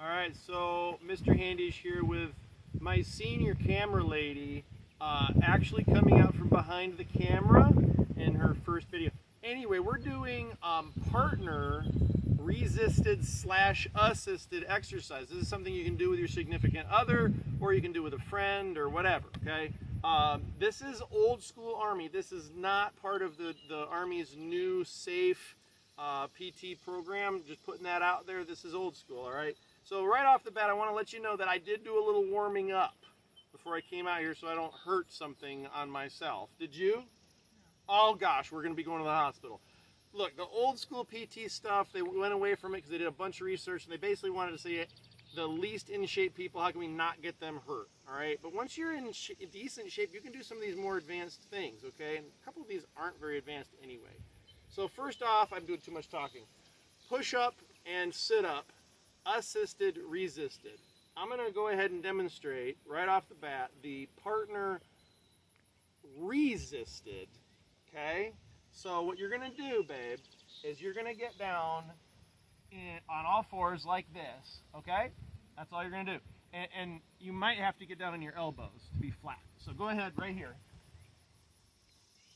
All right, so Mr. Handy's here with my senior camera lady, actually coming out from behind the camera in her first video. Anyway, we're doing partner resisted / assisted exercise. This is something you can do with your significant other, or you can do with a friend or whatever, okay? This is old school Army. This is not part of the Army's new safe PT program. Just putting that out there. This is old school, all right? So right off the bat, I want to let you know that I did do a little warming up before I came out here so I don't hurt something on myself. Did you? Oh gosh, we're going to be going to the hospital. Look, the old school PT stuff, they went away from it because they did a bunch of research and they basically wanted to see the least in shape people, how can we not get them hurt, all right? But once you're in decent shape, you can do some of these more advanced things, okay? And a couple of these aren't very advanced anyway. So first off, I'm doing too much talking. Push up and sit up, assisted, resisted. I'm going to go ahead and demonstrate right off the bat the partner resisted, okay? So what you're going to do, babe, is you're going to get down on all fours like this, okay? That's all you're going to do. And you might have to get down on your elbows to be flat. So go ahead right here.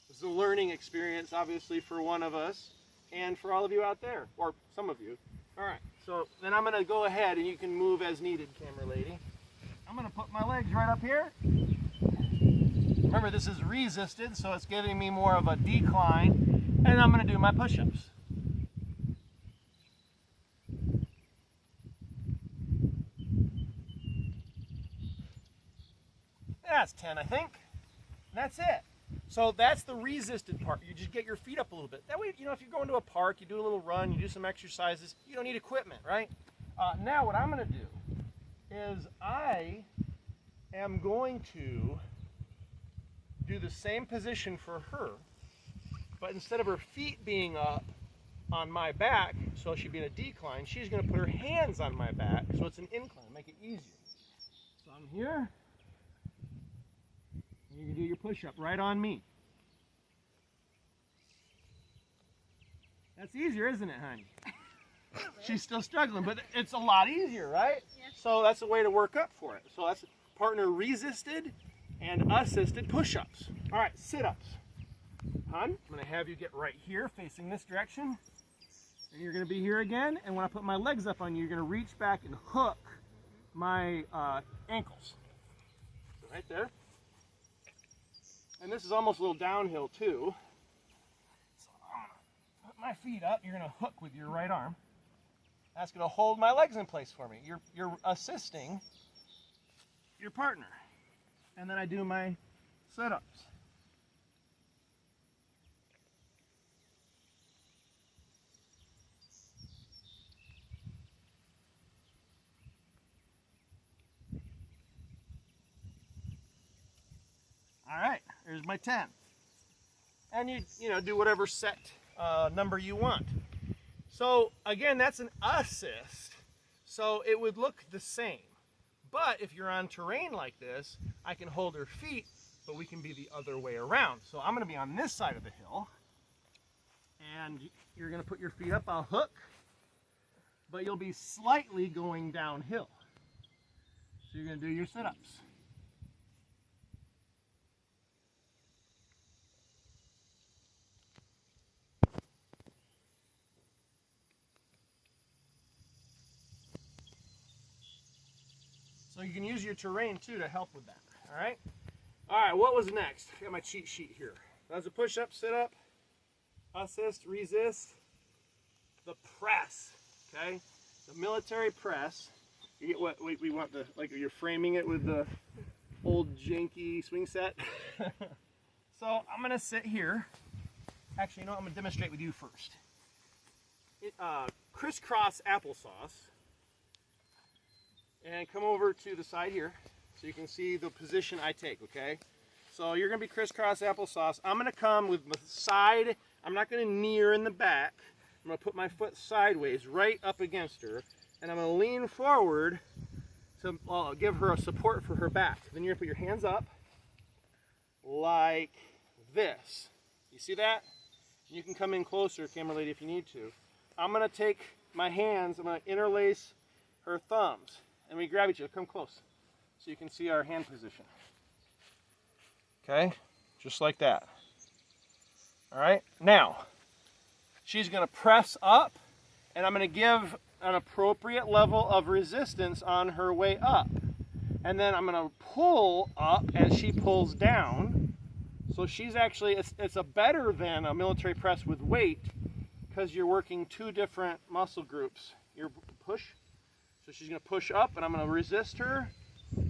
This is a learning experience, obviously, for one of us and for all of you out there, or some of you. All right, so then I'm going to go ahead and you can move as needed, camera lady. I'm going to put my legs right up here. Remember, this is resisted, so it's giving me more of a decline, and I'm going to do my push-ups. That's 10, I think. That's it. So that's the resisted part. You just get your feet up a little bit. That way, you know, if you're going to a park, you do a little run, you do some exercises, you don't need equipment, right? Now what I'm going to do is I am going to do the same position for her, but instead of her feet being up on my back, so she'd be in a decline, she's going to put her hands on my back, so it's an incline, make it easier. So I'm here. You can do your push-up right on me. That's easier, isn't it, honey? She's still struggling, but it's a lot easier, right? Yeah. So that's a way to work up for it. So that's partner resisted and assisted push-ups. All right, sit-ups. Hon, I'm going to have you get right here, facing this direction. And you're going to be here again. And when I put my legs up on you, you're going to reach back and hook my ankles. So right there. And this is almost a little downhill too. So I'm going to put my feet up. You're going to hook with your right arm. That's going to hold my legs in place for me. You're assisting your partner. And then I do my sit-ups. All right, there's my 10. And you know, do whatever set number you want. So again, that's an assist. So it would look the same. But if you're on terrain like this, I can hold her feet, but we can be the other way around. So I'm going to be on this side of the hill. And you're going to put your feet up, I'll hook. But you'll be slightly going downhill. So you're going to do your sit-ups. So you can use your terrain too to help with that, all right? All right, what was next? I got my cheat sheet here. That was a push-up, sit-up, assist, resist, the press, okay? The military press. You get what we want the, like you're framing it with the old janky swing set. So I'm gonna sit here. Actually, you know what? I'm gonna demonstrate with you first. Crisscross applesauce. And come over to the side here so you can see the position I take, okay? So you're going to be crisscross applesauce. I'm going to come with my side. I'm not going to knee her in the back. I'm going to put my foot sideways right up against her. And I'm going to lean forward to give her a support for her back. Then you're going to put your hands up like this. You see that? You can come in closer, camera lady, if you need to. I'm going to take my hands, I'm going to interlace her thumbs, and we grab each other. Come close so you can see our hand position. Okay, just like that. All right, now she's going to press up, and I'm going to give an appropriate level of resistance on her way up. And then I'm going to pull up as she pulls down. So she's actually, it's a better than a military press with weight because you're working two different muscle groups. You're push, so she's going to push up and I'm going to resist her,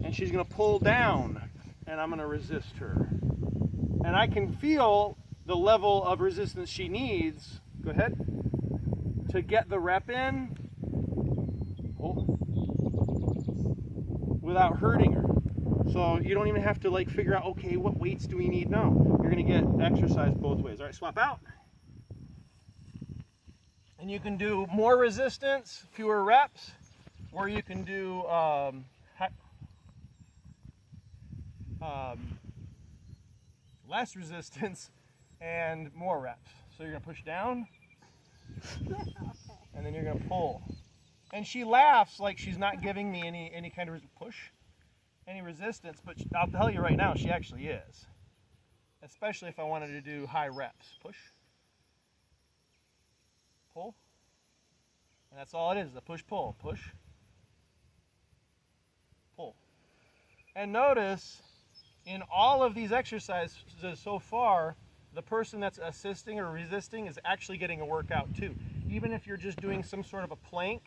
and she's going to pull down and I'm going to resist her. And I can feel the level of resistance she needs, go ahead, to get the rep in, pull, without hurting her. So you don't even have to like figure out, okay, what weights do we need? No, you're gonna get exercise both ways. All right, swap out. And you can do more resistance, fewer reps, or you can do less resistance and more reps. So you're gonna push down, and then you're gonna pull. And she laughs like she's not giving me any kind of push, any resistance, but I'll tell you right now, she actually is. Especially if I wanted to do high reps. Push, pull, and that's all it is, the push-pull, push, pull. And notice, in all of these exercises so far, the person that's assisting or resisting is actually getting a workout too. Even if you're just doing some sort of a plank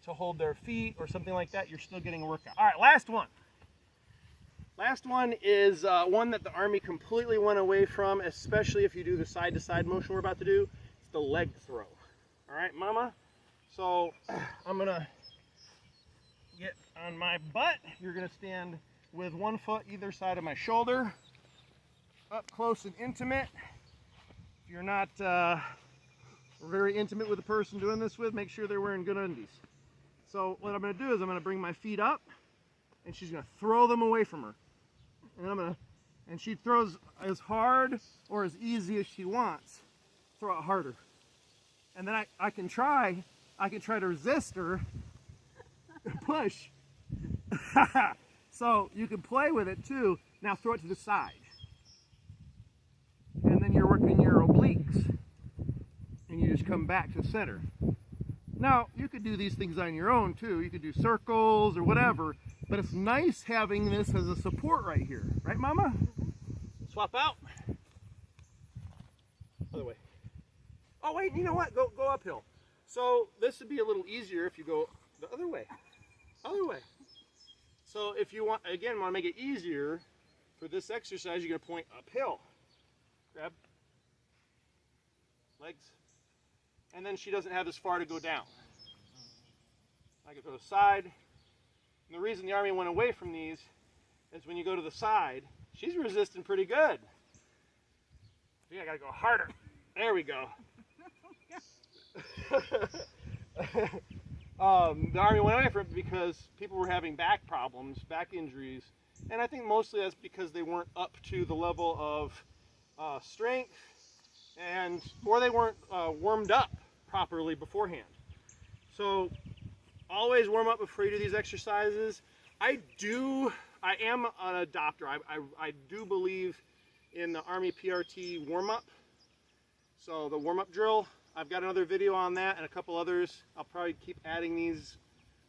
to hold their feet or something like that, you're still getting a workout. All right, last one. Last one is one that the Army completely went away from, especially if you do the side-to-side motion we're about to do. It's the leg throw. All right, mama? So I'm gonna get on my butt. You're gonna stand with one foot either side of my shoulder, up close and intimate. If you're not very intimate with the person doing this with, make sure they're wearing good undies. So what I'm going to do is I'm going to bring my feet up, and she's going to throw them away from her. And she throws as hard or as easy as she wants. Throw it harder. And then I can try to resist her and push. So you can play with it too. Now throw it to the side. And then you're working your obliques. And you just come back to the center. Now, you could do these things on your own too. You could do circles or whatever, but it's nice having this as a support right here. Right, Mama? Swap out. Other way. Oh, wait, you know what? Go uphill. So this would be a little easier if you go the other way. Other way. So if you want to make it easier for this exercise, you're going to point uphill. Grab. Legs. And then she doesn't have as far to go down. I can go to the side. And the reason the Army went away from these is when you go to the side, she's resisting pretty good. I think I gotta go harder. There we go. The Army went away from it because people were having back problems, back injuries, and I think mostly that's because they weren't up to the level of strength, or they weren't warmed up properly beforehand. So always warm up before you do these exercises. I am an adopter. I do believe in the Army PRT warm-up. So the warm-up drill, I've got another video on that and a couple others. I'll probably keep adding these,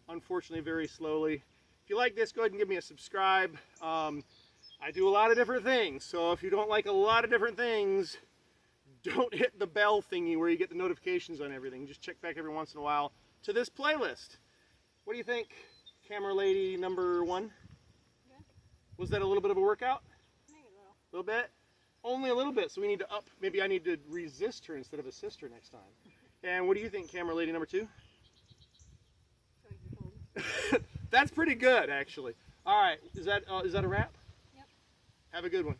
unfortunately, very slowly. If you like this, go ahead and give me a subscribe. I do a lot of different things, so if you don't like a lot of different things, don't hit the bell thingy where you get the notifications on everything. Just check back every once in a while to this playlist. What do you think, camera lady number 1? Yeah. Was that a little bit of a workout? Maybe a little. A little bit? Only a little bit, so we need to up. Maybe I need to resist her instead of assist her next time. And what do you think, camera lady number 2? That's pretty good, actually. All right, is that a wrap? Yep. Have a good one.